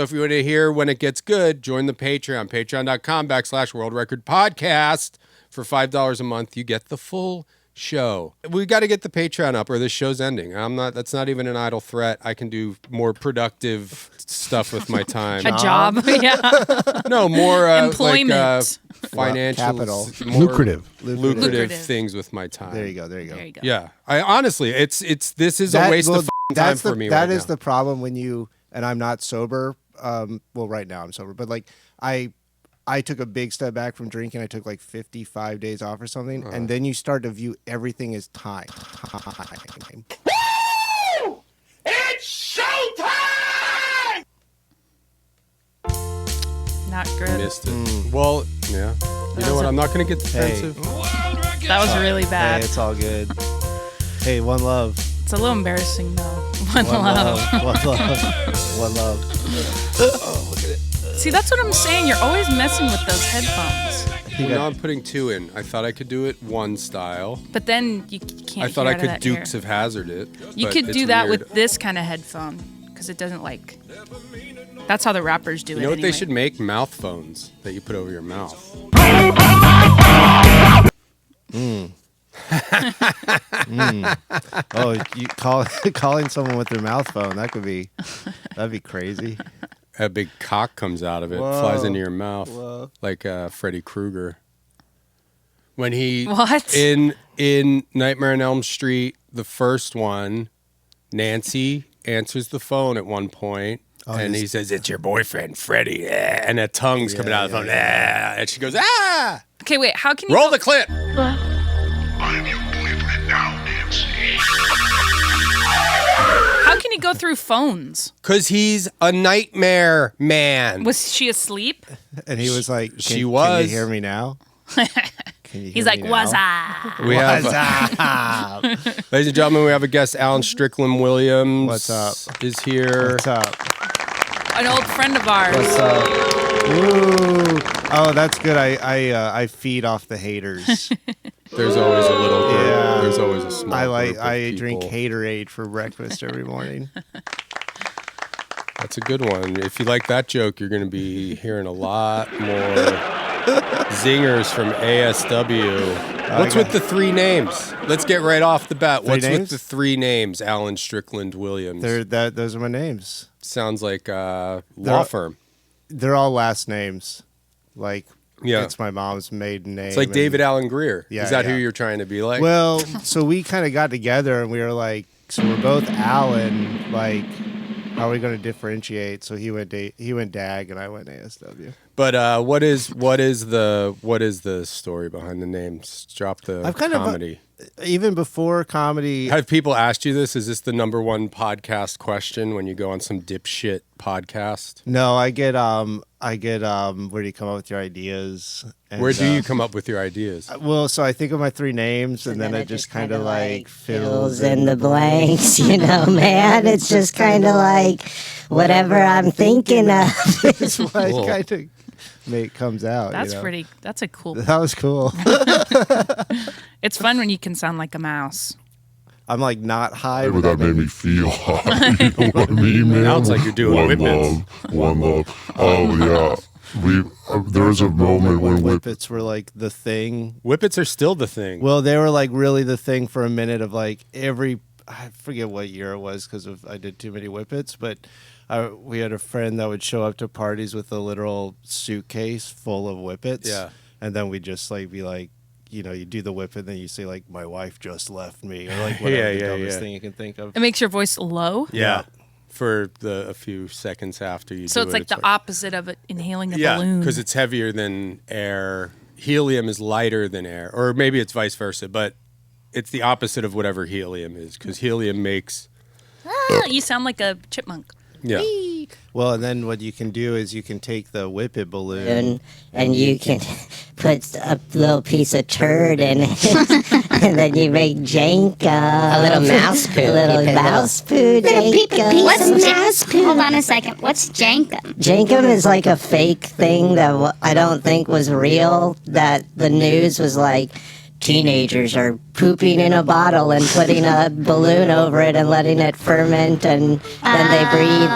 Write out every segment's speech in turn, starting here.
So if you want to hear when it gets good, join the Patreon, patreon.com/World Record Podcast. For $5 a month, you get the full show. We got to get the Patreon up or this show's ending. That's not even an idle threat. I can do more productive stuff with my time. A job. Yeah. No, more employment. Financial capital. Lucrative things with my time. There you go. Yeah. I honestly, this is a waste of time for me. That is the problem when you, and I'm not sober. Well, right now I'm sober, but like I took a big step back from drinking. I took like 55 days off or something. And then you start to view everything as time. Woo! It's showtime! Not good. Missed it. Well, yeah. You know what? I'm not going to get defensive. That was really bad. Hey, it's all good. Hey, one love. It's a little embarrassing, though. One love. One love. One love. Oh, look at it. See, that's what I'm saying. You're always messing with those headphones. Well, now I'm putting 2 in. I thought I could do it one style. But then you can't. I thought I could Dukes of Hazzard it. You could do that with this kind of headphone because it doesn't like. That's how the rappers do it. You know what anyway. they should make? Mouth phones that you put over your mouth. Oh, you calling someone with their mouth phone? That'd be crazy. A big cock comes out of it, flies into your mouth, like Freddy Krueger. When he in Nightmare on Elm Street, the first one, Nancy answers the phone at one point, and he says, "It's your boyfriend, Freddy," and a tongue's coming out of the phone, and she goes, "Ah!" Okay, wait. How can you roll the clip? I'm your boyfriend now, Nancy. How can he go through phones? Because he's a nightmare man. Was she asleep? And he was like, She was. Can you hear me now? He's like, what's up? We have, ladies and gentlemen, we have a guest, Allen Strickland Williams. What's up? Is here. What's up? An old friend of ours. What's up? Ooh. Oh, that's good. I feed off the haters. There's always a little group. Yeah. There's always a small group of I people. drink Haterade for breakfast every morning. That's a good one. If you like that joke, you're going to be hearing a lot more zingers from ASW. What's with the 3 names? Let's get right off the bat. What's with the 3 names? Allen Strickland Williams. Those are my names. Sounds like a law firm. They're all last names. Like, yeah. It's my mom's maiden name. It's like David Allen Greer. Yeah, Is that who you're trying to be like? Well, so we kind of got together and we were like, so we're both Allen, like, how are we going to differentiate? So he went DAG and I went ASW. But what is the story behind the names? Drop the comedy. Even before comedy, have people asked you this? Is this the #1 podcast question when you go on some dipshit podcast? No, I get where do you come up with your ideas? And, where do you come up with your ideas? Well, so I think of my 3 names and then it just kind of like fills in the blanks, you know, man. It's just kind of like whatever I'm thinking of is what kind of comes out. That's pretty. That's a cool. That was cool. It's fun when you can sound like a mouse. I'm like not high. But that made me feel high. You know what I mean, man? Sounds like you're doing whippets. One love. Oh yeah. There was a moment when whippets were like the thing. Whippets are still the thing. Well, they were like really the thing for a minute of like I forget what year it was because I did too many whippets, but we had a friend that would show up to parties with a literal suitcase full of whippets. Yeah. And then we'd just like be like, you know, you do the whip and then you say like, my wife just left me, or like whatever the dumbest thing you can think of. It makes your voice low. Yeah. For a few seconds after you do it. So it's like the opposite of inhaling a balloon. Yeah, because it's heavier than air. Helium is lighter than air. Or maybe it's vice versa, but it's the opposite of whatever helium is, because helium makes... you sound like a chipmunk. Yeah. Whee! Well, and then what you can do is you can take the whippet balloon and you can put a little piece of turd in it, and then you make Jankum. A little mouse poo. A little mouse poo. What's mouse poo? Hold on a second. What's Jankum? Jankum is like a fake thing that I don't think was real, that the news was like, teenagers are pooping in a bottle and putting a balloon over it and letting it ferment, and then they breathe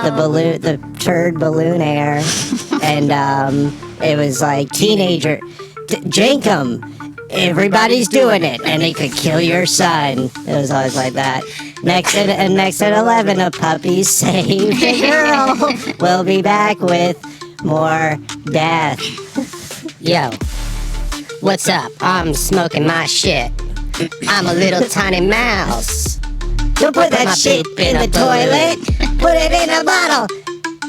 the turd balloon air. And it was like teenager, Jankum, everybody's doing it, and it could kill your son. It was always like that. Next at 11, a puppy saved a girl. We'll be back with more death. Yo, what's up? I'm smoking my shit. I'm a little tiny mouse. Don't put that shit in the toilet. Put it in a bottle.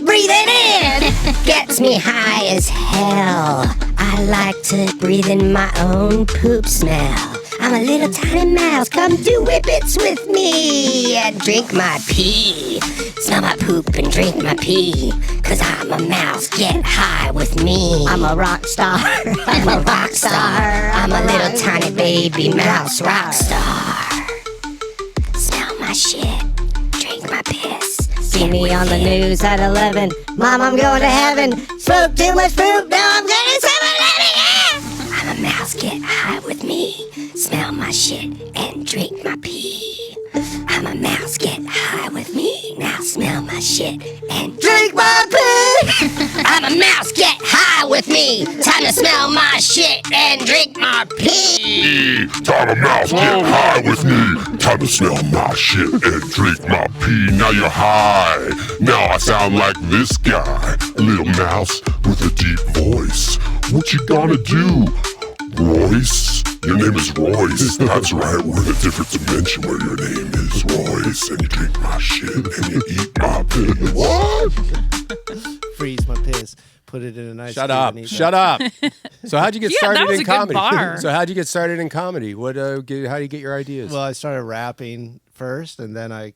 Breathe it in. Gets me high as hell. I like to breathe in my own poop smell. I'm a little tiny mouse. Come do whippets with me and drink my pee. Smell my poop and drink my pee. 'Cause I'm a mouse. Get high with me. I'm a rock star. I'm a rock star. I'm a little tiny baby mouse rock star. Smell my shit. Drink my piss. See me on the news at 11. Mom, I'm going to heaven. Smoke too much poop. Now I'm going to 7-Eleven. I'm a mouse. Get high with me. Smell my shit and drink my pee. I'm a mouse. Get high with me. Now smell my shit and drink my pee. I'm a mouse. Get high with me. Time to smell my shit and drink my pee. Time a mouse, get high with me. Time to smell my shit and drink my pee. Now you're high. Now I sound like this guy. A little mouse with a deep voice. What you gonna do, Royce? Your name is Royce. That's right, we're in a different dimension where your name is Royce. And you drink my shit and you eat my piss. What? Freeze my piss. Put it in a nice. Shut up! So how'd you get started in comedy? Bar. So how'd you get started in comedy? How do you get your ideas? Well, I started rapping first, and then I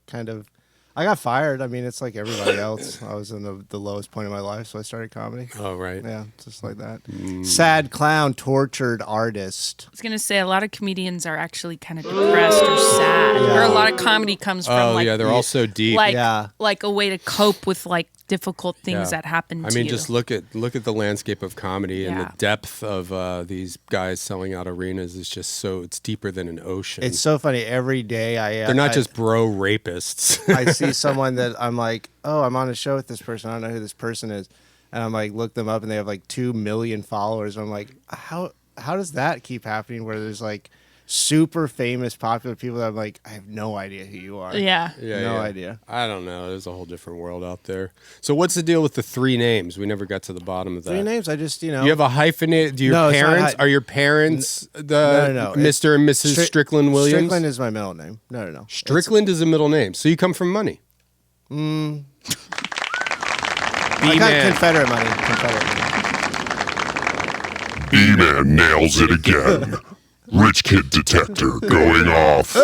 got fired. I mean, it's like everybody else. I was in the lowest point of my life, so I started comedy. Oh, right. Yeah, just like that. Sad clown, tortured artist. I was going to say, a lot of comedians are actually kind of depressed or sad. Or a lot of comedy comes from they're all so deep. Like a way to cope with like difficult things that happen to you. I mean, just look at the landscape of comedy and the depth of these guys selling out arenas is just it's deeper than an ocean. It's so funny. Every day they're not just bro rapists. I see someone that I'm like, oh, I'm on a show with this person. I don't know who this person is. And I'm like, look them up and they have like 2 million followers. I'm like, how does that keep happening where there's like super famous, popular people that I'm like, I have no idea who you are. Yeah. No idea. I don't know. There's a whole different world out there. So what's the deal with the 3 names? We never got to the bottom of that. 3 names? I just, You have a hyphenate. Do your parents, are your parents no. Mr. and Mrs. Strickland Williams? Strickland is my middle name. No. Strickland is a middle name. So you come from money. I got Confederate money. B-Man nails it again. Rich kid detector going off.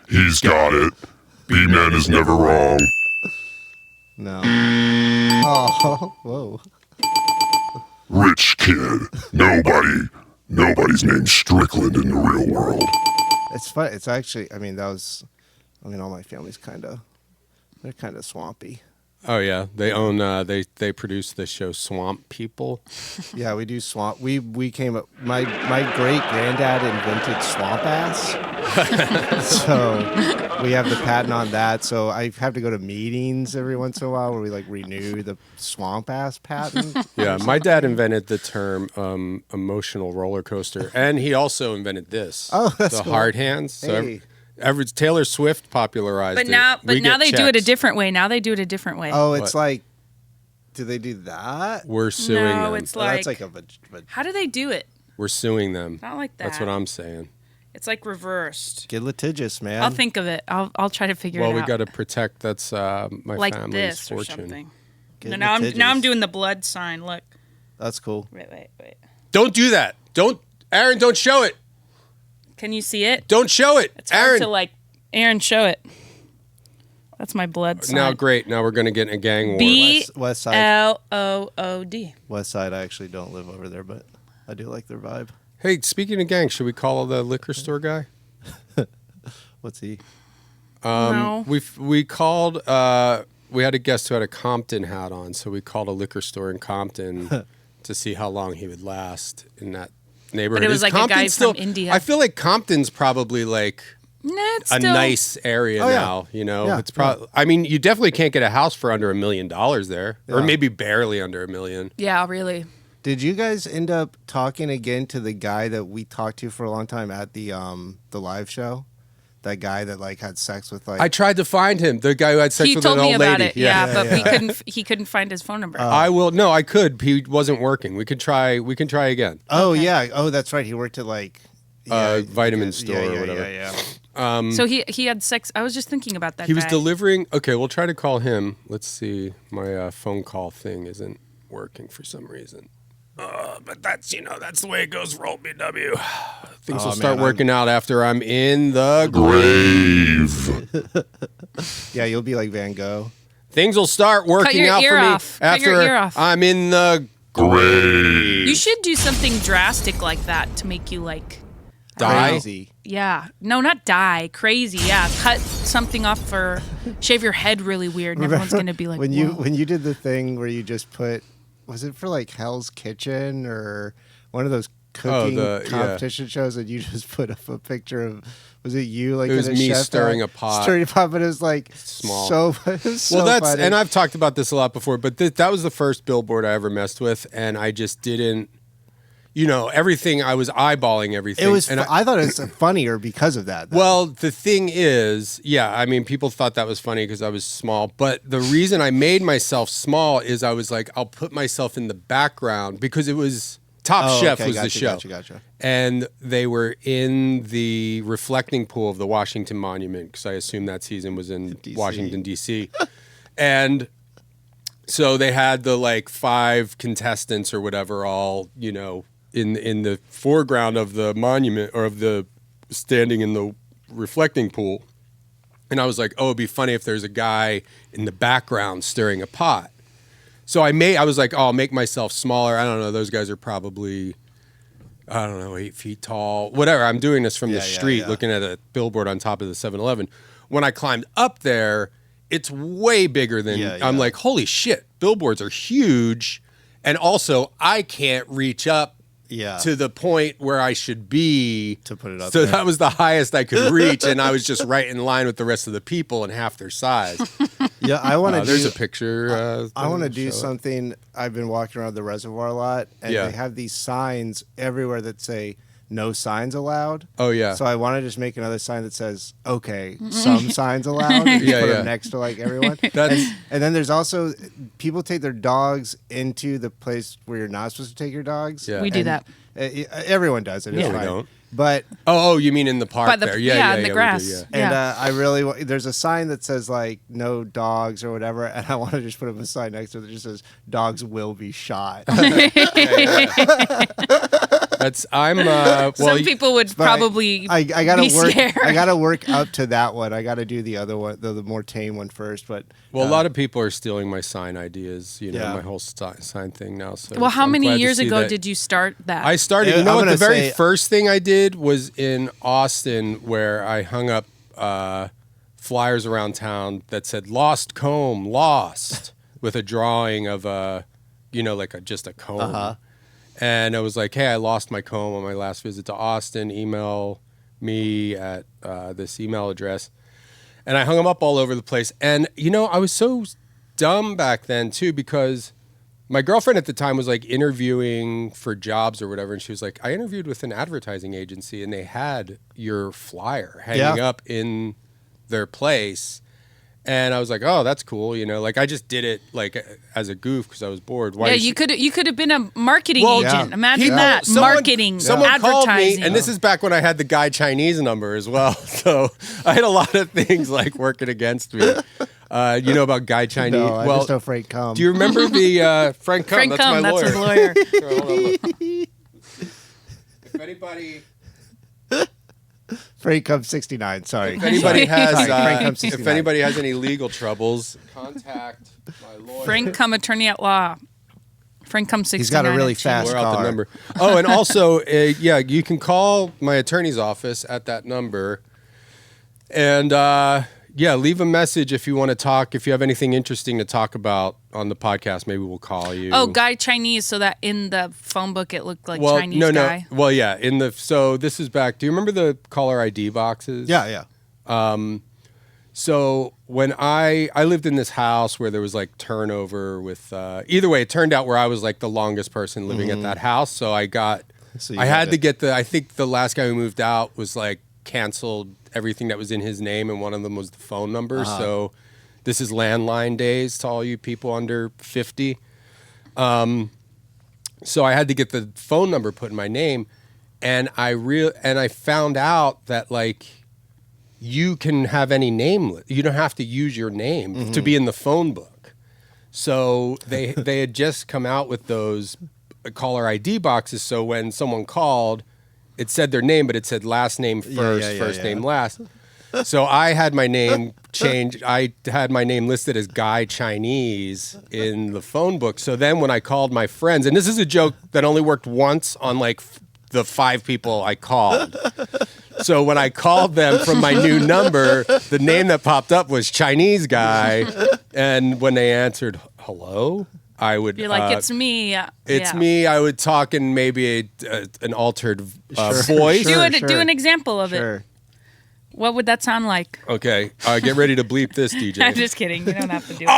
He's got it. B-Man is never wrong. No. Oh, whoa. Rich kid. Nobody's named Strickland in the real world. It's fun. It's actually, all my family's they're kind of swampy. Oh yeah, they own. They produce the show Swamp People. Yeah, we do swamp. We came up. My great granddad invented swamp ass. So we have the patent on that. So I have to go to meetings every once in a while where we like renew the swamp ass patent. Yeah, my dad invented the term emotional roller coaster, and he also invented this. Oh, that's the cool. hard hands. So Hey. Taylor Swift popularized But it. now they do it a checks. different way. Now they do it a different way. Oh, it's What? like, do they do that? We're suing them. it's Well, like, that's like a how do they do it? We're suing them. Not like that. That's what I'm saying. It's like reversed. get litigious, man. I'll think of it. I'll try to figure it out. Well, we got to protect. That's my like family's this or fortune. something. Get No, now I'm litigious. doing the blood sign. Look. That's cool. Wait. Don't do that. Aaron. Don't show it. Can you see it? Don't show it, It's hard Aaron. to Aaron, show it. That's my blood sign. Now, great. Now we're gonna get in a gang war. West Side. BLOOD. West Side. I actually don't live over there, but I do like their vibe. Hey, speaking of gangs, should we call the liquor store guy? What's he? No. We called. We had a guest who had a Compton hat on, so we called a liquor store in Compton to see how long he would last in that neighborhood. But it was like Compton a guy still, from India. I feel like Compton's probably like it's a still, nice area now. You know, Yeah, it's probably. I mean, you definitely can't get a house for under $1 million there, or maybe barely under $1 million. Yeah, really. Did you guys end up talking again to the guy that we talked to for a long time at the live show? That guy that like had sex with like. I tried to find him. The guy who had sex He with told an me old about lady. it. Yeah, but he couldn't find his phone number. I will. No, I could. He wasn't working. We can try again. Oh yeah. Oh, that's right. He worked at like. Vitamin store or whatever. Yeah. So he had sex. I was just thinking about that. He was guy. delivering. Okay, we'll try to call him. Let's see. My phone call thing isn't working for some reason. But that's the way it goes for old BW. Things will start working out after I'm in the grave. Yeah, you'll be like Van Gogh. Things will start working out for me after I'm in the grave. You should do something drastic like that to make you like die. Crazy. Yeah. No, not die. Crazy. Yeah. Cut something off or shave your head really weird, and everyone's gonna be like, when whoa. you did the thing where you just put, was it for like Hell's Kitchen or one of those cooking competition shows, and you just put up a picture of, was it you like it was in a me chef stirring hat? a pot, but it was like small. It was so Well, funny. and I've talked about this a lot before, but that was the first billboard I ever messed with, and I just didn't. Everything, I was eyeballing everything. It was. And I thought it was funnier because of that. Though. Well, the thing is, I mean, people thought that was funny because I was small. But the reason I made myself small is I was like, I'll put myself in the background because it was Top Chef was the show. Gotcha. And they were in the reflecting pool of the Washington Monument because I assume that season was in Washington, D.C. And so they had the like 5 contestants or whatever all, in the foreground of the monument or of the standing in the reflecting pool. And I was like, oh, it'd be funny if there's a guy in the background stirring a pot. So I was like, oh, I'll make myself smaller. I don't know. Those guys are probably, 8 feet tall, whatever. I'm doing this from the street looking at a billboard on top of the 7-Eleven. When I climbed up there, it's way bigger than, I'm like, holy shit, billboards are huge. And also I can't reach up to the point where I should be to put it up. So there. that was the highest I could reach, and I was just right in line with the rest of the people and half their size. Yeah, I want to. There's a picture. I want to do something. I've been walking around the reservoir a lot, and they have these signs everywhere that say "No signs allowed." Oh yeah. So I want to just make another sign that says "Okay, some signs allowed." And just put them next to like everyone. And then there's also people take their dogs into the place where you're not supposed to take your dogs. Yeah. We do that. Everyone does it. It's fine. We don't. But you mean in the park there? In the grass. And I really there's a sign that says like no dogs or whatever, and I want to just put up a sign next to it that just says dogs will be shot. Some people would probably I gotta be work. scared. I gotta work up to that one. I gotta do the other one, the more tame one first. But a lot of people are stealing my sign ideas. My whole sign thing now. So well, how many years ago did you start that? I started. The very first thing I did was in Austin, where I hung up flyers around town that said "Lost Comb, Lost," with a drawing of just a comb. Uh-huh. And I was like, hey, I lost my comb on my last visit to Austin. Email me at this email address. And I hung them up all over the place. And, I was so dumb back then, too, because my girlfriend at the time was like interviewing for jobs or whatever. And she was like, I interviewed with an advertising agency and they had your flyer hanging up in their place. And I was like, oh, that's cool. I just did it like as a goof because I was bored. You could have been a marketing agent. Imagine that. Marketing, someone advertising. called me, and this is back when I had the Guy Chinese number as well. So I had a lot of things like working against me. About Guy Chinese? No, I just know Frank Cum. Do you remember the Frank Cum? That's my lawyer. That's a lawyer. Sure, hold on, look. If anybody... Frank Cum 69. Sorry. If anybody Frank Cum 69. If anybody has any legal troubles, contact my lawyer. Frank Cum, attorney at law. Frank Cum 69. He's got a really fast We're out car. the number. Oh, and also, you can call my attorney's office at that number. And, leave a message if you want to talk, if you have anything interesting to talk about on the podcast, maybe we'll call you. Oh, Guy Chinese, so that in the phone book it looked like Chinese guy. Well, yeah. So this is back. Do you remember the caller ID boxes? Yeah. So when I lived in this house where there was like turnover with either way, it turned out where I was like the longest person living at that house. So I had to get I think the last guy who moved out was like canceled everything that was in his name, and one of them was the phone number. So this is landline days to all you people under 50. So I had to get the phone number put in my name, and I found out that like you can have any name. You don't have to use your name to be in the phone book. So they had just come out with those caller ID boxes. So when someone called, it said their name, but it said last name first, first name last. So I had my name changed. I had my name listed as Guy Chinese in the phone book. So then when I called my friends, and this is a joke that only worked once on like the 5 people I called. So when I called them from my new number, the name that popped up was Chinese Guy. And when they answered, hello, I would... You're like, it's me. It's me. I would talk in maybe an altered voice. Do an example of it. What would that sound like? Okay. Get ready to bleep this, DJ. I'm just kidding. You don't have to do it.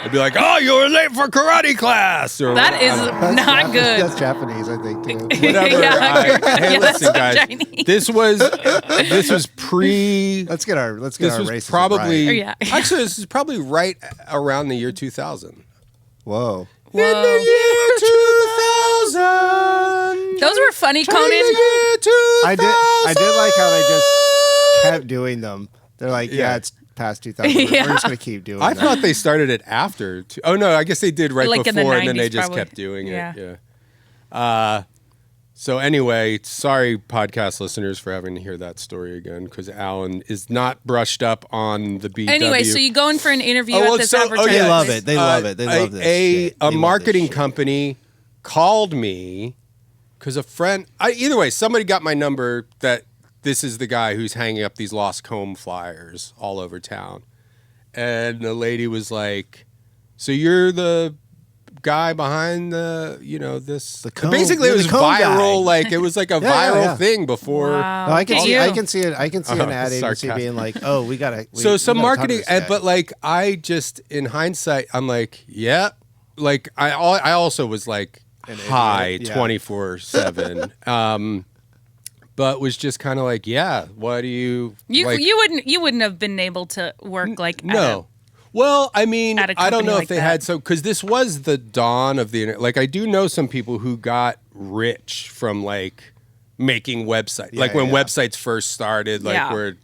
I'd be like, oh, you were late for karate class. Or that is not good. That's Japanese, I think, too. Whatever. Hey, listen, guys. Chinese. This was pre. Let's get our this racism was probably right. actually this is probably right around the year 2000. Whoa. In the year 2000. Those were funny, Conan. I did like how they just kept doing them. They're like, it's past 2000. We're just going to keep doing I that. thought they started it after. Oh, no, I guess they did right like before, and then 90s, they just probably. kept doing it. Yeah. So anyway, sorry, podcast listeners, for having to hear that story again, because Alan is not brushed up on the BW. Anyway, so you go in for an interview at this advertising. They love it. They love it. They love this shit. A marketing company called me because a friend... either way, somebody got my number that this is the guy who's hanging up these Lost Comb flyers all over town. And the lady was like, so you're the guy behind this... Basically, it was viral. Like, it was like a viral thing before... Wow. No, I can see it. I can see an ad agency being like, "Oh, we gotta." So some marketing, but like I just in hindsight, I'm like, yeah, like I also was like high 24/7, but was just kind of like, yeah, what do you? You wouldn't have been able to work like no. Well, I mean, I don't know like if they that. had because this was the dawn of the internet. Like, I do know some people who got rich from like making websites, like when websites first started, like where,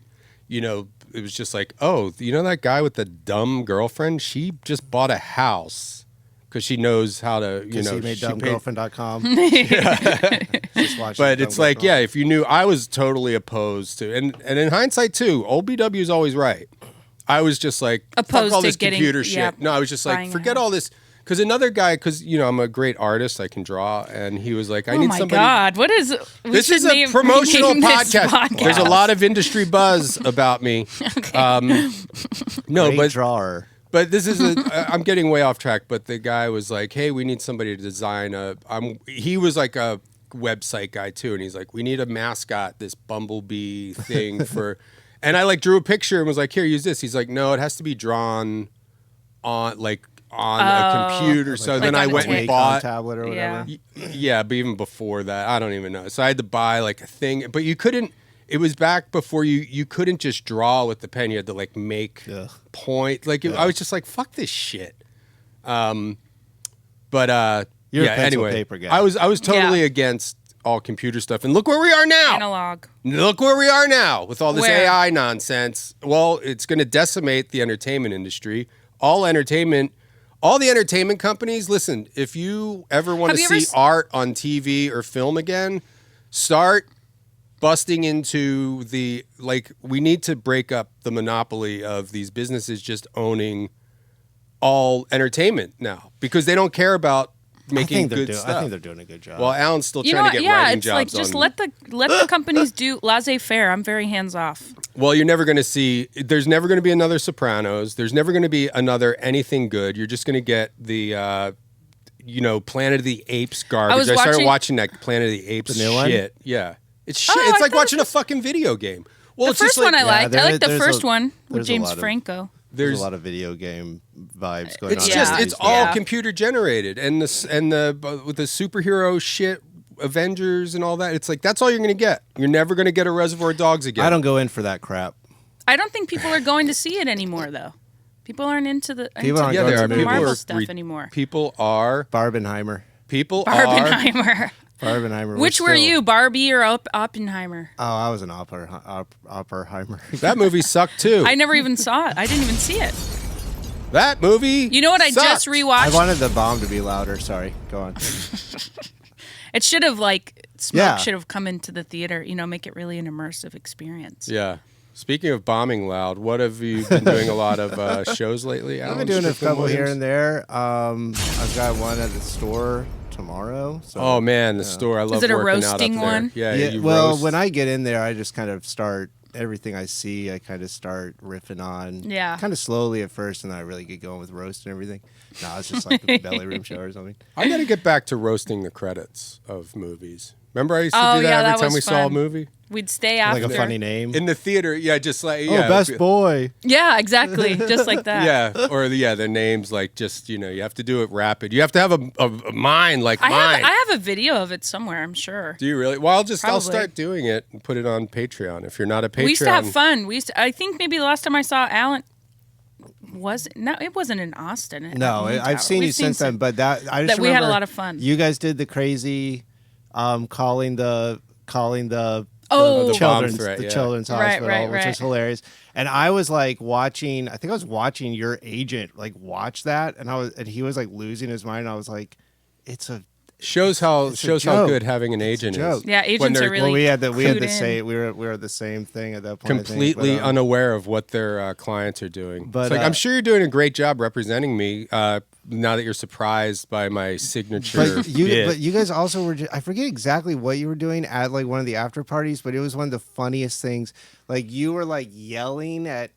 it was just like, oh, that guy with the dumb girlfriend? She just bought a house because she knows how to, He made dumbgirlfriend.com. But it's like, if you knew, I was totally opposed to, and in hindsight too, old BW is always right. I was just like, opposed fuck all to this computer shit. No, I was just like, forget all this. Because another guy, I'm a great artist, I can draw, and he was like, I need somebody. Oh my God, what is... This is a promotional podcast. There's a lot of industry buzz about me. Okay. Great drawer. But this is I'm getting way off track, but the guy was like, hey, we need somebody to design he was like a website guy too, and he's like, we need a mascot, this bumblebee thing for... And I like drew a picture and was like, here, use this. He's like, no, it has to be drawn on a computer. So then I went and bought a tablet or whatever. Yeah, but even before that, I don't even know. So I had to buy like a thing, but you couldn't. It was back before you couldn't just draw with the pen. You had to like make point. Like I was just like, fuck this shit. You're a pencil paper guy. I was totally against all computer stuff, and look where we are now. Analog. Look where we are now with all this AI nonsense. Well, it's going to decimate the entertainment industry. All the entertainment companies. Listen, if you ever want to see art on TV or film again, start busting into we need to break up the monopoly of these businesses just owning all entertainment now, because they don't care about making good stuff. I think they're doing a good job. Well, Alan's still trying to get writing jobs. It's like just let the companies do laissez-faire. I'm very hands off. Well, you're never going to see. There's never going to be another Sopranos. There's never going to be another anything good. You're just going to get the. Planet of the Apes garbage. I started watching that Planet of the Apes shit. Yeah. It's shit. It's like watching a fucking video game. Well, the it's first just one I liked. I liked the first one with James of, Franco. There's a lot of video game vibes going on. It's all computer generated, and with the superhero shit, Avengers and all that. It's like that's all you're going to get. You're never going to get a Reservoir Dogs again. I don't go in for that crap. I don't think people are going to see it anymore, though. People aren't into the Marvel stuff anymore. People are Barbenheimer. Barbenheimer. Which were you, Barbie or Oppenheimer? Oh, I was an Oppenheimer. That movie sucked too. I never even saw it. I didn't even see it. That movie. You know what? Sucked. I just rewatched. I wanted the bomb to be louder. Sorry. Go on. It should have smoke should have come into the theater. Make it really an immersive experience. Yeah. Speaking of bombing loud, what have you been doing a lot of shows lately? I've been doing a couple here and there. I've got one at the store tomorrow. So, oh man, the store! I love. Is it a working roasting out up one? There. Yeah. Well, when I get in there, I just kind of start everything I see. I kind of start riffing on. Yeah. Kind of slowly at first, and then I really get going with roast and everything. No, it's just like a belly room show or something. I got to get back to roasting the credits of movies. Remember, I used to do that every time we saw a movie. We'd stay after. Like a funny name in the theater. Yeah, just like best boy. Yeah, exactly, just like that. Yeah, or their names like just you have to do it rapid. You have to have a mind like mine. I have a video of it somewhere. I'm sure. Do you really? Well, I'll start doing it and put it on Patreon. If you're not a Patreon, we used to have fun. I think maybe the last time I saw Alan. It wasn't in Austin. No, I've seen you since then. But we had a lot of fun. You guys did the crazy, calling the children's hospital, which was hilarious. And I was like watching. I think I was watching your agent like watch that, and he was like losing his mind. And I was like, shows how good having an agent is. Yeah, agents are really. Well, we had the same. We were the same thing at that point. Completely unaware of what their clients are doing. But I'm sure you're doing a great job representing me. Now that you're surprised by my signature, but you guys also were. I forget exactly what you were doing at like one of the after parties, but it was one of the funniest things. Like you were like yelling at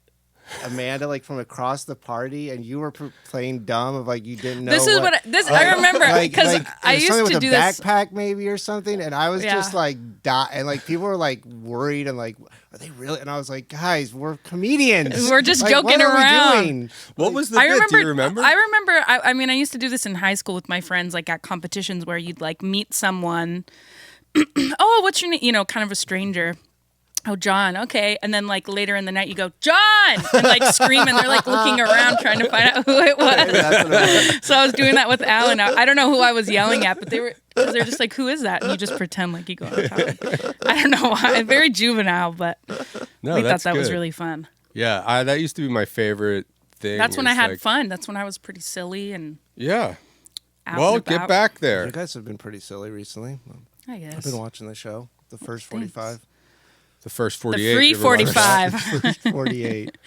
Amanda like from across the party, and you were playing dumb of like you didn't know. I remember because I used to do this backpack maybe or something, and I was just like and like people were like worried and like are they really? And I was like, guys, we're comedians. We're just like, joking what are around. We doing? What was the bit? Do you remember? I remember. I mean, I used to do this in high school with my friends, like at competitions where you'd like meet someone. Oh, what's your name? Kind of a stranger. Oh, John, okay. And then, like, later in the night, you go, John! And, like, scream, and they're, like, looking around trying to find out who it was. So I was doing that with Alan. I don't know who I was yelling at, but they're just like, who is that? And you just pretend like you go on top. I don't know why. Very juvenile, but we thought that was really fun. Yeah, that used to be my favorite thing. That's when I had fun. That's when I was pretty silly and get back there. You guys have been pretty silly recently. I guess. I've been watching the show, the first 45. The first 48. The free 45. First 48.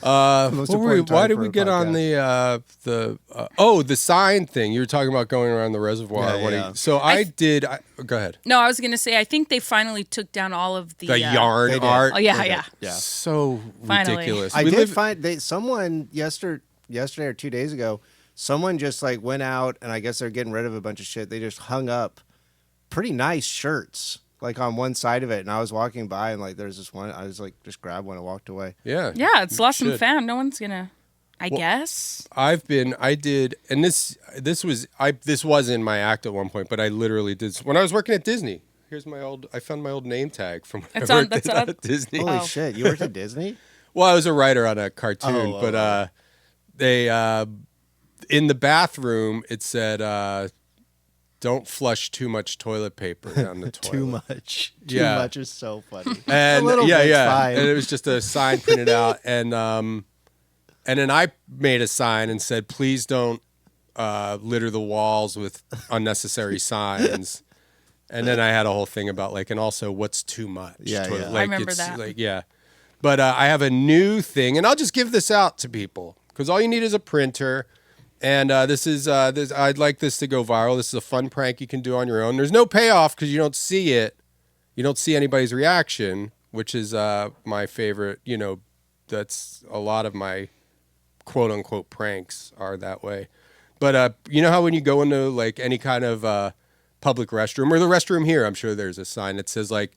Why did we get on the sign thing? You were talking about going around the reservoir. Yeah. Go ahead. No, I was going to say, I think they finally took down all of the yarn art. Oh, yeah. So finally. ridiculous. I did find someone yesterday or 2 days ago, someone just like went out, and I guess they're getting rid of a bunch of shit. They just hung up pretty nice shirts like on one side of it, and I was walking by, and like there's this one, I was like just grabbed one and walked away. Yeah, it's lost and found. No one's gonna. I guess I did, and this was in my act at one point, but I literally did when I was working at Disney. I found my old name tag from when I worked at Disney. Holy shit, you worked at Disney? Well, I was a writer on a cartoon, but they in the bathroom it said. Don't flush too much toilet paper down the toilet. Too much. Too much is so funny. And fine. And it was just a sign printed out, and then I made a sign and said, "Please don't litter the walls with unnecessary signs." And then I had a whole thing about like, and also what's too much. Yeah. Like, I remember that. Like, but I have a new thing, and I'll just give this out to people because all you need is a printer. And this is this. I'd like this to go viral. This is a fun prank you can do on your own. There's no payoff because you don't see it. You don't see anybody's reaction, which is my favorite. You know, that's a lot of my quote unquote pranks are that way. But you know how when you go into like any kind of public restroom or the restroom here, I'm sure there's a sign that says like,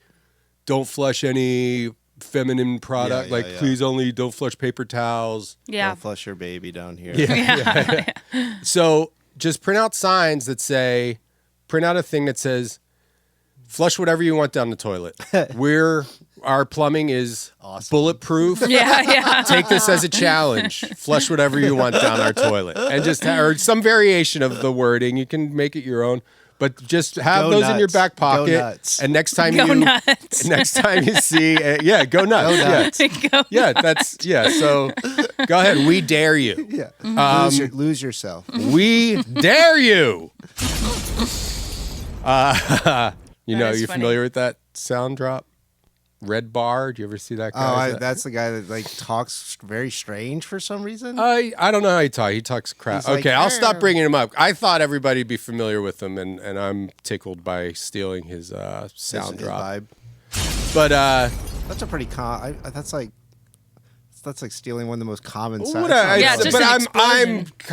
"Don't flush any feminine product. Please only don't flush paper towels. Don't flush your baby down here." Yeah. So just print out signs that say, print out a thing that says, "Flush whatever you want down the toilet. Our plumbing is bulletproof. Take this as a challenge. Flush whatever you want down our toilet." And just or some variation of the wording. You can make it your own. But just have those in your back pocket, and next time go nuts. Next time you see, go nuts. So go ahead, we dare you. Yeah, lose yourself. We dare you. You're familiar with that sound drop? Red Bar. Do you ever see that guy? That's the guy that like talks very strange for some reason. I don't know how he talks. He talks crap. Okay, I'll stop bringing him up. I thought everybody'd be familiar with him, and I'm tickled by stealing his sound drop. Vibe. But that's a pretty that's like stealing one of the most common sounds. But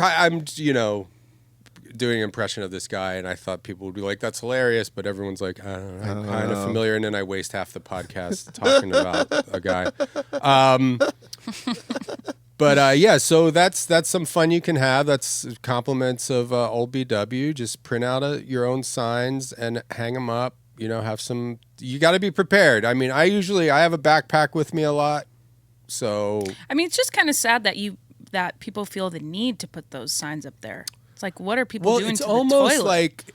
I'm doing an impression of this guy, and I thought people would be like, "That's hilarious," but everyone's like, "I don't know, I'm kind of familiar," and then I waste half the podcast talking about a guy. So that's some fun you can have. That's compliments of old BW. Just print out your own signs and hang them up. Have some. You got to be prepared. I mean, I have a backpack with me a lot, so. I mean, it's just kind of sad that people feel the need to put those signs up there. It's like, what are people doing to the toilet? Well, it's almost like,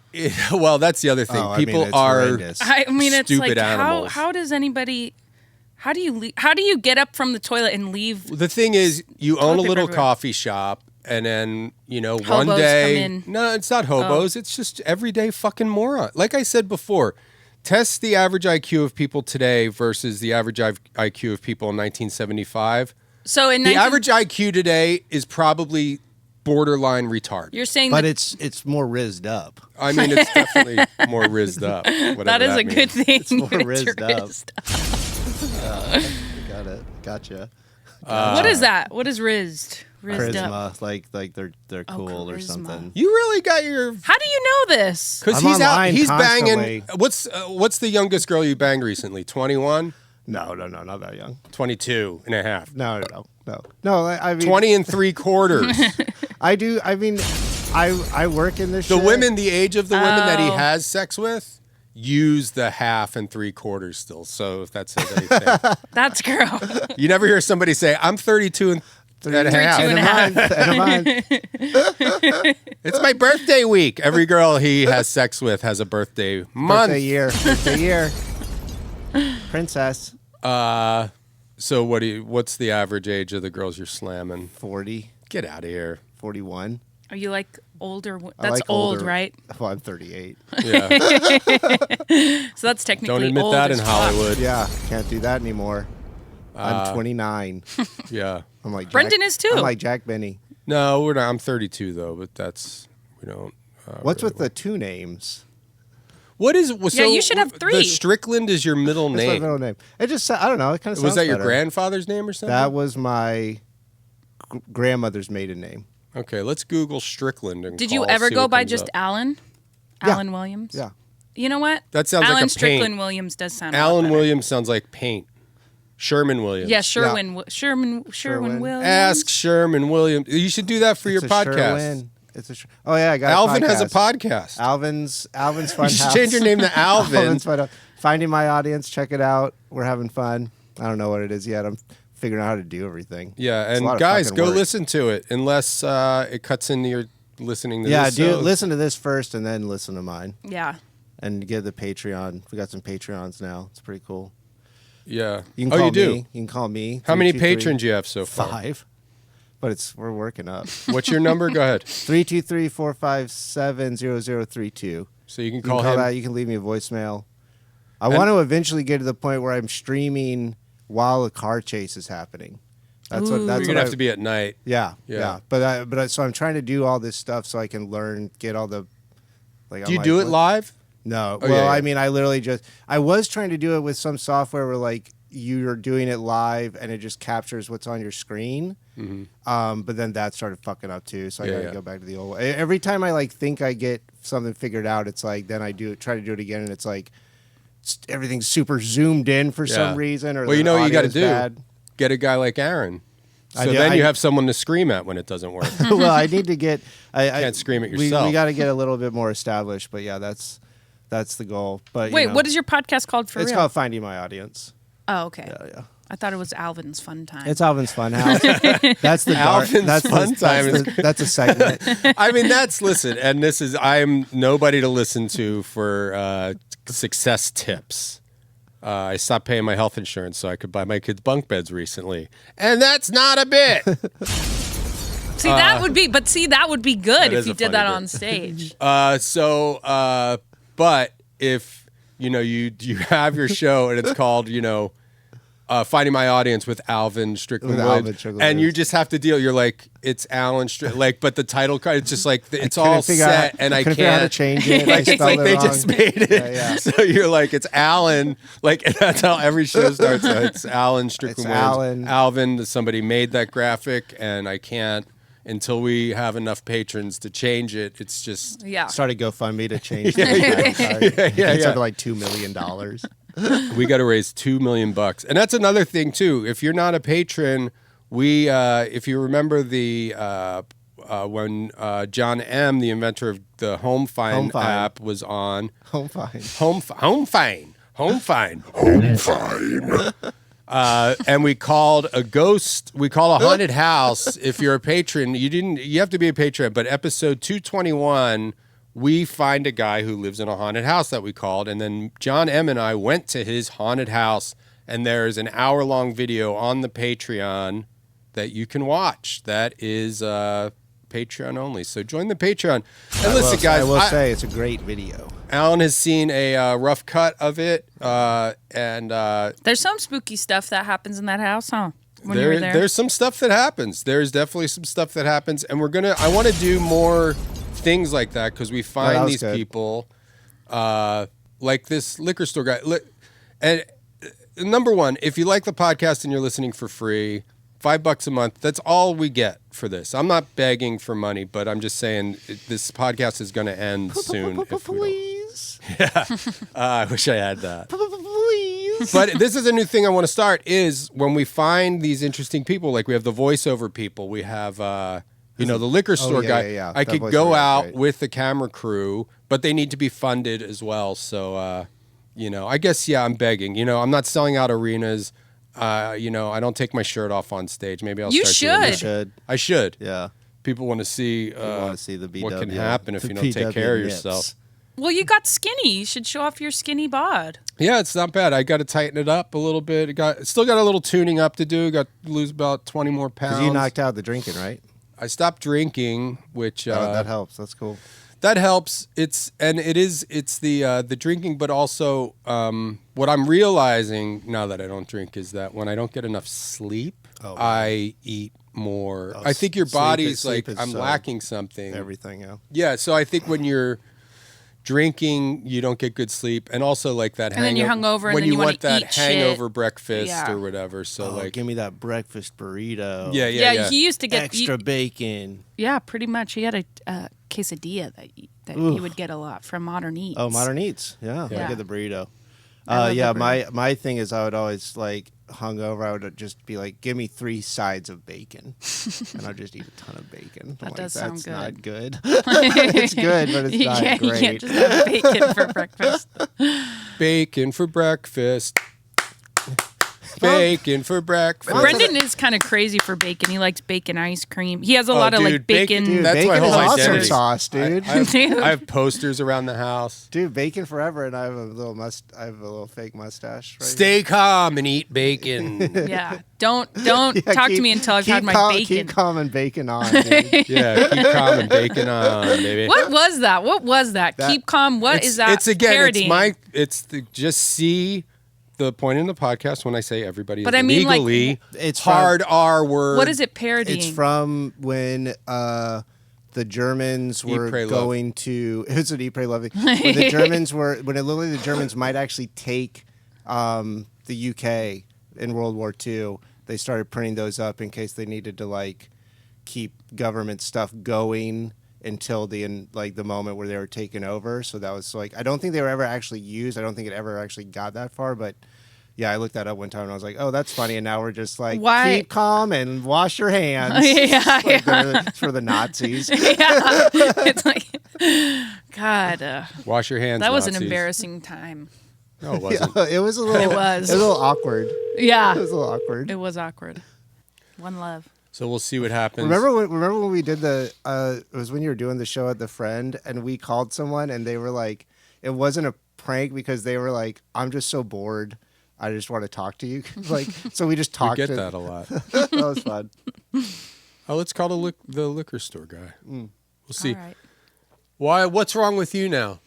that's the other thing. People are horrendous. It's like, animals. how does anybody, how do you get up from the toilet and leave? The thing is, you own a little coffee shop, and then, hobos one day, come in. No, it's not hobos. It's just everyday fucking moron. Like I said before, test the average IQ of people today versus the average IQ of people in 1975. So the average IQ today is probably borderline retard. You're saying but it's more rizzed up. I mean, it's definitely more rizzed up. That is a good thing. It's more rizzed up. Got it. Gotcha. What is that? What is rizzed? Charisma, up. like they're cool or something. You really got your. How do you know this? Because he's banging. What's the youngest girl you banged recently? 21? No, not that young. 22 and a half. No. I mean 20 and 3/4. I do. I mean, I work in this. The women, the age of the women that he has sex with, use the 1/2 and 3/4 still. So if that says anything, that's girl. You never hear somebody say, "I'm 32 and a half." And a month. It's my birthday week. Every girl he has sex with has a birthday month. Birthday year. Princess. So what's the average age of the girls you're slamming? 40. Get out of here. 41. Are you like older? That's like old, older. right? Well, I'm 38. Yeah. So that's technically don't admit old that in Hollywood. Yeah, can't do that anymore. I'm 29. Yeah. I'm like Brendan is too. I'm like Jack Benny. No, we're not. I'm 32 though, but we don't. What's with the two names? What is? So you should have 3. The Strickland is your middle name. That's my middle name. It just, I don't know. It kind of sounds Was that your better. grandfather's name or something? That was my grandmother's maiden name. Okay, let's Google Strickland and Did you ever go by just Allen? Allen Williams? Yeah. You know what? That sounds like a Allen paint. Strickland Williams does sound Allen Williams sounds like paint. Sherman Williams. Yeah, Sherman Williams. Ask Sherman Williams. You should do that for your podcast. Sherwin. Oh yeah, I got Alvin has a podcast. Alvin's Fun You should House. change your name to Alvin. Alvin's Fun House. Finding my audience, check it out. We're having fun. I don't know what it is yet. I'm figuring out how to do everything. Yeah, It's a lot and of guys, fucking go work. listen to it unless it cuts into your listening to this. Yeah, listen to this first and then listen to mine. Yeah. And get the Patreon. We got some Patreons now. It's pretty cool. Yeah. You can call you do? me. You can call me. How many patrons you have so far? 5. But we're working up. What's your number? Go ahead. 323-457-0032. So you can call him. That. You can leave me a voicemail. I want to eventually get to the point where I'm streaming while a car chase is happening. That's Ooh. what You're gonna have to be at night. Yeah. But so I'm trying to do all this stuff so I can learn, get all the. Like, Do you do it live? No. Oh, well, yeah. I mean, I literally I was trying to do it with some software where like you're doing it live and it just captures what's on your screen. Mm-hmm. But then that started fucking up too, so I gotta go back to the old way. Every time I like think I get something figured out, it's like then I try to do it again, and it's like everything's super zoomed in for some reason. Or well, you know what you got to do? Bad. Get a guy like Aaron. So then you have someone to scream at when it doesn't work. Well, I need to get. I can't scream at yourself. We got to get a little bit more established, but yeah, that's the goal. But wait, what is your podcast called for real? It's called Finding My Audience. Oh, okay. Yeah. I thought it was Alvin's Fun Time. It's Alvin's Fun House. That's the Alvin's Fun Time. That's a segment. I mean, listen, and I'm nobody to listen to for success tips. I stopped paying my health insurance so I could buy my kids bunk beds recently, and that's not a bit. See, that would be good if you did that on stage. But if you have your show and it's called Finding My Audience with Allen Strickland Williams, and you just have to deal. You're like, it's Allen Strickland, but the title card, it's just like it's all set, and I can't figure out how to change it. It's like they just made it. Yeah. So you're like, it's Allen, and that's how every show starts. So it's Allen Strickland Williams. Alvin, somebody made that graphic, and I can't until we have enough patrons to change it. It's just started GoFundMe to change. It's up to like $2 million. We got to raise $2 million, and that's another thing too. If you're not a patron, if you remember when John M., the inventor of the Home Find app, was on Home Fine. And we called a haunted house. If you're a patron, you have to be a patron. But episode 221. We find a guy who lives in a haunted house that we called, and then John M. and I went to his haunted house, and there's an hour-long video on the Patreon that you can watch. That is Patreon only. So join the Patreon. And listen, guys, I will say it's a great video. Alan has seen a rough cut of it, and there's some spooky stuff that happens in that house, huh? When you were there? There's some stuff that happens. There's definitely some stuff that happens, and I want to do more things like that because we find these people like this liquor store guy. And number one, if you like the podcast and you're listening for free, $5 a month, that's all we get for this. I'm not begging for money, but I'm just saying this podcast is going to end soon. Please. Yeah. I wish I had that. Please. But this is a new thing I want to start is when we find these interesting people, like we have the voiceover people, we have the liquor store guy. Yeah. I could go out with the camera crew, but they need to be funded as well. So, I guess, I'm begging. I'm not selling out arenas. I don't take my shirt off on stage. Maybe I'll start doing that. You should. I should. Yeah. People want to see, the BW, what can happen if you don't take care of yourself. Well, you got skinny. You should show off your skinny bod. Yeah, it's not bad. I got to tighten it up a little bit. Still got a little tuning up to do. Got to lose about 20 more pounds. Because you knocked out the drinking, right? I stopped drinking, which that helps. That's cool. That helps. It's the drinking, but also what I'm realizing now that I don't drink is that when I don't get enough sleep, I eat more. I think your body's I'm lacking something. Everything, yeah. Yeah, so I think when you're drinking, you don't get good sleep, and also like that. And then you're hungover, and then you want that eat hangover shit. breakfast or whatever. So give me that breakfast burrito. Yeah. He used to get extra bacon. Yeah, pretty much. He had a quesadilla that he would get a lot from Modern Eats. Oh, Modern Eats. Yeah. I get the burrito. The burrito. My thing is I would always hungover. I would just be like, give me 3 sides of bacon, and I'll just eat a ton of bacon. That does sound good. Not good. It's good, but it's not great. You can't just have bacon for breakfast. Bacon for breakfast. Bacon for breakfast. Brendan is kind of crazy for bacon. He likes bacon ice cream. He has a lot of bacon. Dude, that's bacon my whole is awesome identity. sauce, dude. I have posters around the house. Dude, bacon forever, and I have a little fake mustache. Right Stay calm and eat bacon. Yeah, don't talk to me until I've had my bacon. Keep calm and bacon on, dude. Yeah, keep calm and bacon on, baby. What was that? Keep calm. What is that? It's again. parodying? Just see the point in the podcast when I say everybody is But I mean, like, legally it's hard R word. What is it parodying? It's from when the Germans were going to. It's an Eat, Pray, Love. When the Germans were, when literally the Germans might actually take the UK in World War II. They started printing those up in case they needed to like keep government stuff going until the moment where they were taken over. So that was like, I don't think they were ever actually used. I don't think it ever actually got that far, but. Yeah, I looked that up one time and I was like, "Oh, that's funny." And now we're just like, keep calm and wash your hands. It's for the Nazis. Yeah, it's like, God, wash your hands. That was Nazis. an embarrassing time. No, it wasn't. Yeah, it was a little. It was a little awkward. Yeah, it was a little awkward. It was awkward. One love. So we'll see what happens. Remember when we did it was when you were doing the show at the Friend and we called someone and they were like, it wasn't a prank because they were like, "I'm just so bored. I just want to talk to you." Like, so we just talked. We get that a lot. That was fun. Oh, let's call the liquor store guy. We'll see. All right. Why? What's wrong with you now?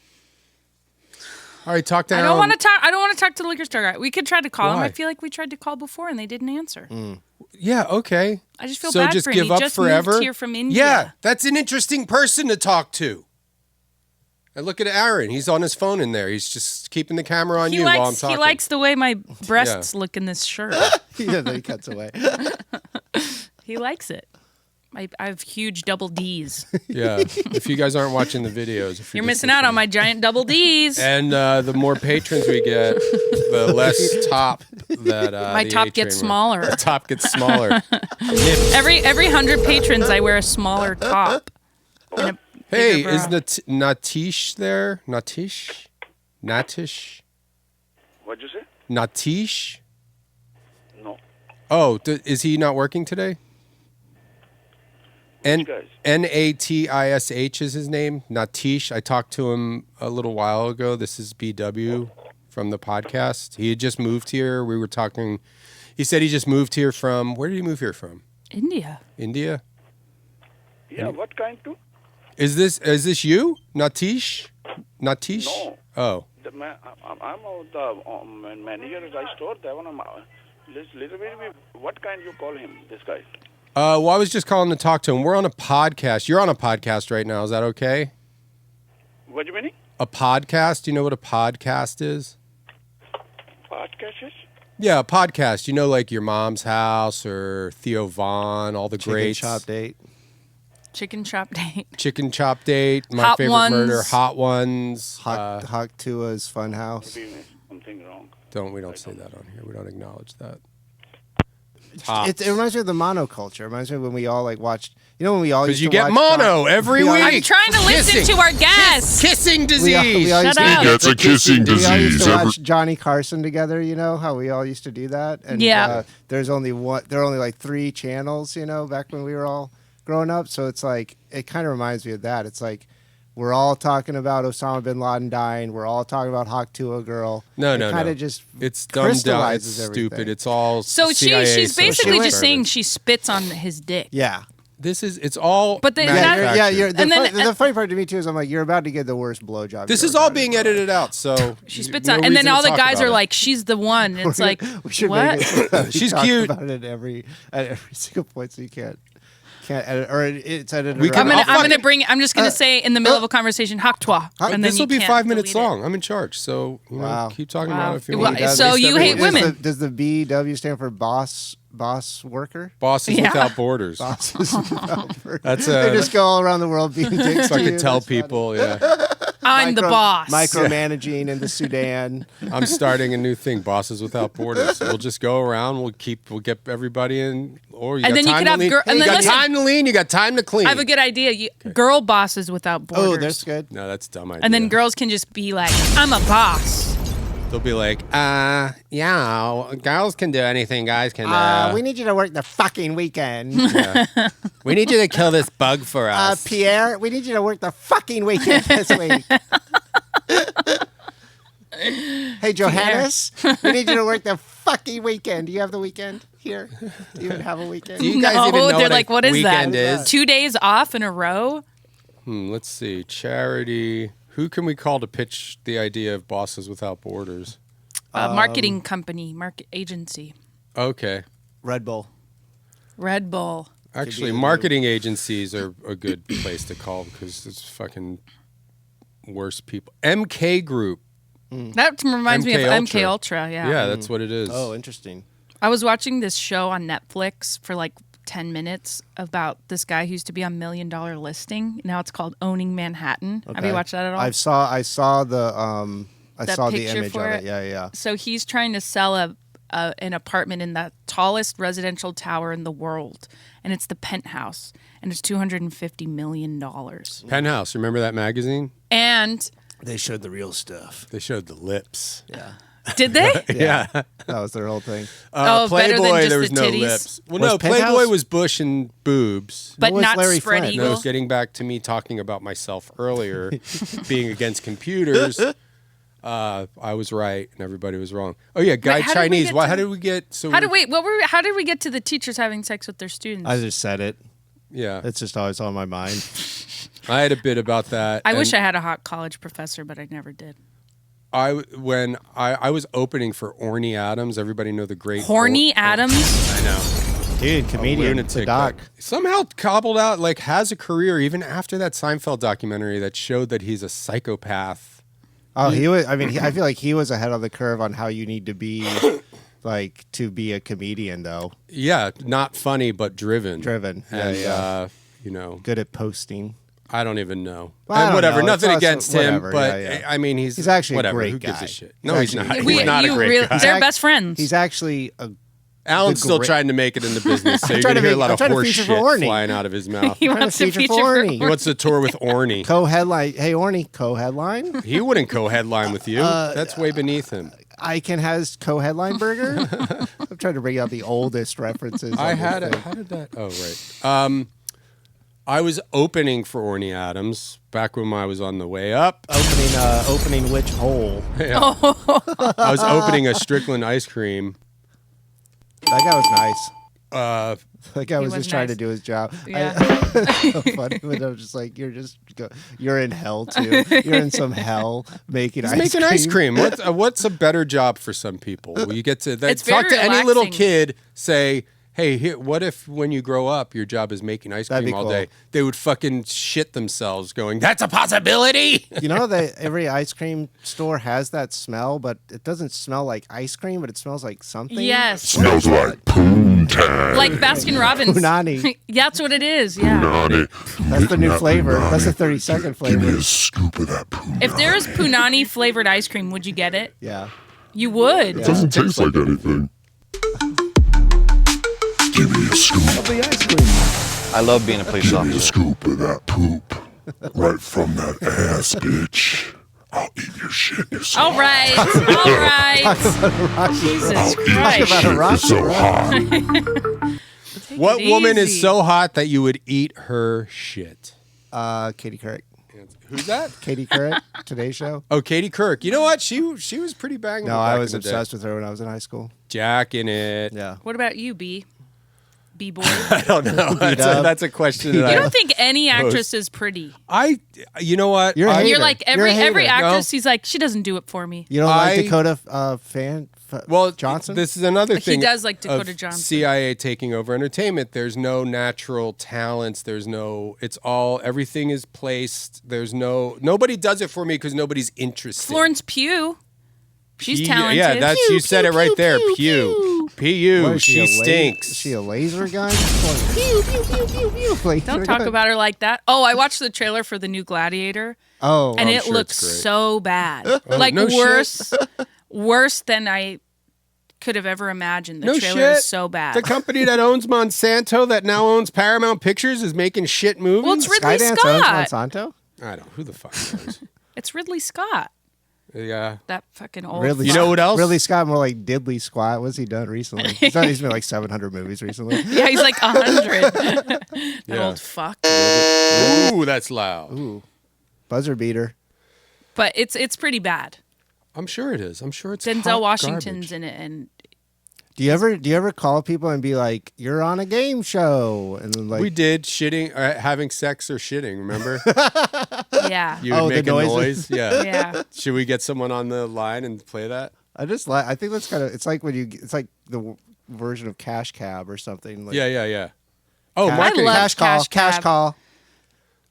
All right, talk to I Alan. don't want to talk. I don't want to talk to the liquor store guy. We could try to call him. Why? I feel like we tried to call before and they didn't answer. Yeah. Okay. I just feel so bad just for him. give He up just forever. moved here from India. Yeah, that's an interesting person to talk to. And look at Aaron. He's on his phone in there. He's just keeping the camera on you while I'm talking. He likes the way my breasts look in this shirt. Yeah, then he cuts away. He likes it. I have huge double Ds. Yeah. If you guys aren't watching the videos, if You're missing out on my giant double Ds. And the more patrons we get, the less top that my top gets smaller. The top gets smaller. Every 100 patrons, I wear a smaller top. Hey, is Natish there? Natish? What'd you say? Natish? No. Oh, is he not working today? Natish is his name. Natish. I talked to him a little while ago. This is BW from the podcast. He had just moved here. We were talking. He said he just moved here from. Where did he move here from? India. India? Yeah, what kind too? Is this you? Natish? Natish? No. Oh. I'm the manager of the store. That one, little bit. What kind you call him? This guy. Well, I was just calling to talk to him. We're on a podcast. You're on a podcast right now. Is that okay? What do you mean? A podcast? Do you know what a podcast is? Podcast? Yeah, a podcast. You know, like Your Mom's House or Theo Vaughn, all the greats. Chicken Shop Date. Chicken Shop Date. Chicken Chop Date. My Hot Favorite Ones. Murder. Hot Ones. Hawk Tua's Funhouse. Maybe something wrong. We don't say that on here. We don't acknowledge that. It reminds me of the monoculture. It reminds me of when we all like watched. You know when we all used to Because you get watch mono every week. I'm trying to listen to our guests. Kissing disease. We all used Shut to- up. That's a kissing We all used disease. to watch Johnny Carson together. You know how we all used to do that. And, Yeah. there's only one. There are only like 3 channels. You know, back when we were all growing up. So it's like it kind of reminds me of that. It's like we're all talking about Osama bin Laden dying. We're all talking about Hawk Tuah girl. No. Kind of just It's dumbed down. It's crystallizes stupid. everything. It's all So CIA she's basically social just saying service. she spits on his dick. Yeah. It's all But the- manufactured. The funny part to me too is I'm like, you're about to get the worst blowjob. This you've is ever all gotten being in your life. edited out, so She spits no on, and then reason to all the talk guys about are it. like, "She's the one." And it's like, we should what? make it so She's talk cute. about it at every single point, so you can't edit, or it's edited. We can- around. I'm just gonna say in the middle of a conversation, "Hak toi," and then This will you be can't 5 minutes delete it. long. I'm in charge, so Wow. keep talking Wow. about it if you Well, want. so you hate women. Does the BW stand for boss worker? Bosses Yeah. Without Borders. Bosses without workers. That's They just go all around the world being dicks so I to you. could tell That's funny. people. Yeah, I'm the boss. Micromanaging in the Sudan. I'm starting a new thing, Bosses Without Borders. We'll just go around. We'll get everybody in. Or you And got then you time could to have lean. girl- and you then got listen- time to lean. You got time to clean. I have a good idea. Girl bosses without borders. Oh, that's good. No, that's a dumb idea. And then girls can just be like, "I'm a boss." they'll be like, yeah, girls can do anything. Guys can. We need you to work the fucking weekend. We need you to kill this bug for us. Pierre, we need you to work the fucking weekend this week. Hey, Johannes, we need you to work the fucking weekend. Do you have the weekend here? Do you even have a weekend? Do you guys No, even know they're what like, a "What is that? weekend is? 2 days off in a row?" Let's see. Charity. Who can we call to pitch the idea of Bosses Without Borders? marketing company, market agency. Okay. Red Bull. Red Bull. Actually, marketing agencies are a good place to call because it's fucking worse people. MK Group. That reminds me of MK Ultra. Yeah. Yeah, that's what it is. Oh, interesting. I was watching this show on Netflix for like 10 minutes about this guy who used to be on $1 Million Listing. Now it's called Owning Manhattan. Okay. Have you watched that at all? I saw the image of it. Yeah. So he's trying to sell an apartment in the tallest residential tower in the world, and it's the Penthouse, and it's $250 million. Penthouse, remember that magazine? And they showed the real stuff. They showed the lips. Yeah. Did they? Yeah. That was their whole thing. Better Playboy, than just there was the no titties? lips. Well, no, Playboy was bush and boobs. But not Larry spread Flint? eagle? No, getting back to me talking about myself earlier, being against computers, I was right and everybody was wrong. Oh yeah, Guy Chinese. How did we get? How did we get to the teachers having sex with their students? I just said it. Yeah, it's just always on my mind. I had a bit about that. I wish I had a hot college professor, but I never did. When I was opening for Orny Adams, everybody know the great Horny Adams. I know, dude, comedian, the doc. Somehow cobbled out, like has a career even after that Seinfeld documentary that showed that he's a psychopath. Oh, he was. I mean, I feel like he was ahead of the curve on how you need to be, like, to be a comedian, though. Yeah, not funny but driven. And you know, good at posting. I don't even know. Well, whatever. know. Nothing against him, but yeah. I mean, he's actually whatever. a great Who guy. gives a shit? No, he's not. He's not a great guy. They're best friends. He's actually a. Alan's still trying to make it in the business, so you're going to hear a lot of horse shit flying out of his mouth. He wants to feature for Orny. He wants to tour with Orny. Co-headline. Hey, Orny, co-headline? He wouldn't co-headline with you. That's way beneath him. Icahn has co-headline burger? I'm trying to bring out the oldest references. I had it. How did that? Oh, right. I was opening for Orny Adams back when I was on the way up. Opening which hole? Yeah. I was opening a Strickland ice cream. That guy was nice. That guy was just trying to do his job. Yeah. So funny when I'm just like, you're in hell too. You're in some hell making ice cream. What's a better job for some people? You get to talk to any relaxing. little kid, say, hey, what if when you grow up, your job is making ice cream all day? They would fucking shit themselves going, that's a possibility. You know that every ice cream store has that smell, but it doesn't smell like ice cream, but it smells like something. Yes. Smells like poontang. Like Baskin Robbins. Punani. Yeah, that's what it is. Yeah. Punani. That's the new flavor. That's the 30-second flavor. Give me a scoop of that punani. If there is Punani flavored ice cream, would you get it? Yeah. You would. It doesn't taste like anything. Give me a scoop of the ice cream. I love being a police Give officer. me a scoop of that poop. Right from that ass, bitch. I'll eat your shit. You're so All right. Jesus Christ. You're so hot. What woman is so hot that you would eat her shit? Katie Couric. Who's that? Katie Couric, Today Show. Oh, Katie Couric. You know what? She was pretty banging. No, I was obsessed with her when I was in high school. Jacking it. Yeah. What about you, B-boy? I don't know. That's a question. You don't think any actress is pretty? You know what? You're like every actress. He's like, she doesn't do it for me. You don't like Dakota Johnson? This is another thing. He does like Dakota Johnson. CIA taking over entertainment. There's no natural talents. Everything is placed. Nobody does it for me because nobody's interested. Florence Pugh. She's talented. Yeah, you said it right there. Pugh. P.U. She stinks. Is she a laser gun? Pew, pew, pew, pew, pew. Don't talk about her like that. Oh, I watched the trailer for the new Gladiator. Oh, and it looks so bad. Like worse than I could have ever imagined. The trailer is so bad. The company that owns Monsanto, that now owns Paramount Pictures, is making shit movies. Well, it's Ridley Skydance Scott. owns Monsanto? I don't know. Who the fuck knows? It's Ridley Scott. Yeah. That fucking old. You know what else? Ridley Scott, more like Diddley Squat. What's he done recently? He's been like 700 movies recently. Yeah, he's like 100. That old fuck. Ooh, that's loud. Ooh, buzzer beater. But it's pretty bad. I'm sure it is. I'm sure it's Denzel Washington's in it, and do you ever call people and be like, "You're on a game show," and then like we did having sex or shitting? Remember? Yeah. You would make the a noise. Yeah. Yeah. Should we get someone on the line and play that? I think that's kind of. It's like it's like the version of Cash Cab or something. Like Yeah. Oh, marketing. I love Cash Call.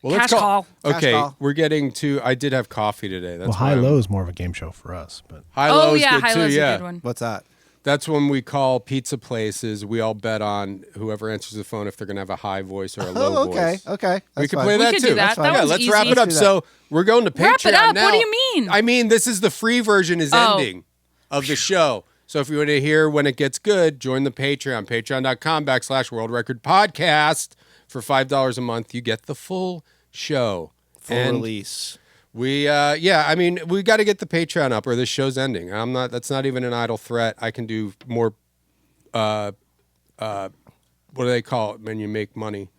Well, Cash Call. Okay, Cash Call. we're getting to. I did have coffee today. That's High Low is more of a game show for us, but High Low is good High too. Low's Yeah, a good one. What's that? that's when we call pizza places. We all bet on whoever answers the phone if they're gonna have a high voice or a low voice. Okay. We That's could fine. play that could too. do that. That Yeah, one's let's wrap easy. it up. Let's do So we're going to Patreon Wrap it up. now. What do you mean? I mean, this is the free version is ending of the show. So if you want to hear when it gets good, join the Patreon. Patreon.com/World Record Podcast. For $5 a month, you get the full show. Full release. We I mean, we got to get the Patreon up or this show's ending. That's not even an idle threat. I can do more what do they call it when you make money?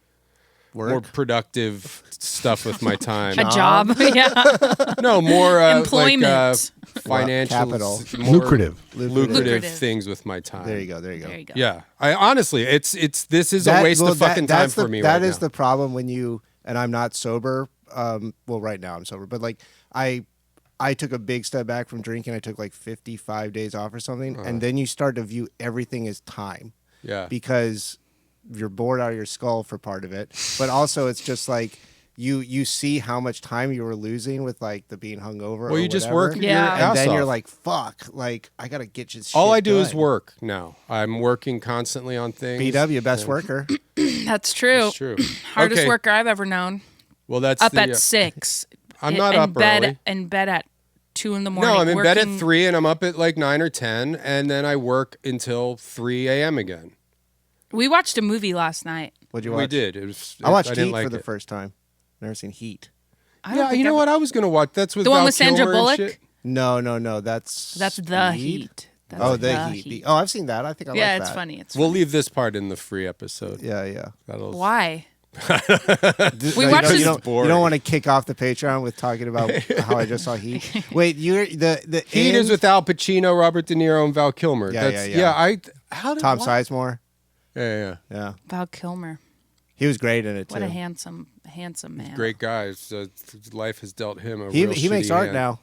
More productive stuff with my time. A job. Yeah. No, more Employment. like, financial Capital. more lucrative things with my time. There you go. Yeah. I honestly, this is a waste of fucking time for me right now. That is the problem when you, and I'm not sober. Well, right now I'm sober, but like I took a big step back from drinking. I took like 55 days off or something. And then you start to view everything as time. Yeah. Because you're bored out of your skull for part of it. But also it's just like, you see how much time you were losing with like the being hungover. Well, you just work your Yeah. ass and then off. you're like, fuck, like I gotta get you. All shit I do is done. work now. I'm working constantly on things. BW, best worker. That's true. It's true. Hardest Okay. worker I've ever known. Well, that's Up the, at 6. I'm not in up bed, early. In bed at 2 in the morning. No, I'm in bed at working- 3 and I'm up at like 9 or 10, and then I work until 3 a.m. again. We watched a movie last night. What'd you watch? We did. It was. I watched didn't Heat like for the it. first time. Never seen Heat. I don't Yeah, think you know I've- what? I was gonna watch. That's with The one Val with Sandra Kilmer and Bullock? shit. No. That's the Heat. That's Oh, the Heat. Oh, I've seen that. I think I like Yeah, that. it's funny. It's We'll leave this part in the free episode. Yeah. That'll. Why? We watched this- You don't boring. want to kick off the Patreon with talking about how I just saw Heat. Wait, you're the Heat is end- with Al Pacino, Robert De Niro, and Val Kilmer. Yeah, That's, yeah. How did Tom what? Sizemore. Yeah. Yeah, Val Kilmer. he was great in it too. What a handsome man. Great guy. Life has dealt him a He real makes shitty art hand. now.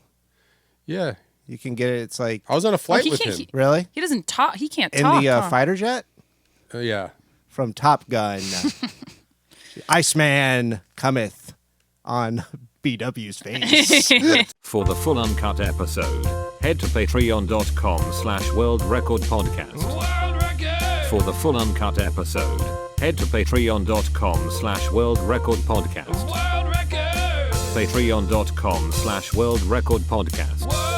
Yeah. You can get it. It's like I was on a flight he with can't- him. really He doesn't talk. He can't in talk. the huh? fighter jet Yeah. from Top Gun. Iceman cometh on BW's face. For the full uncut episode, head to patreon.com/World Record Podcast. For the full uncut episode, head to patreon.com/World Record Podcast. Patreon.com/World Record Podcast.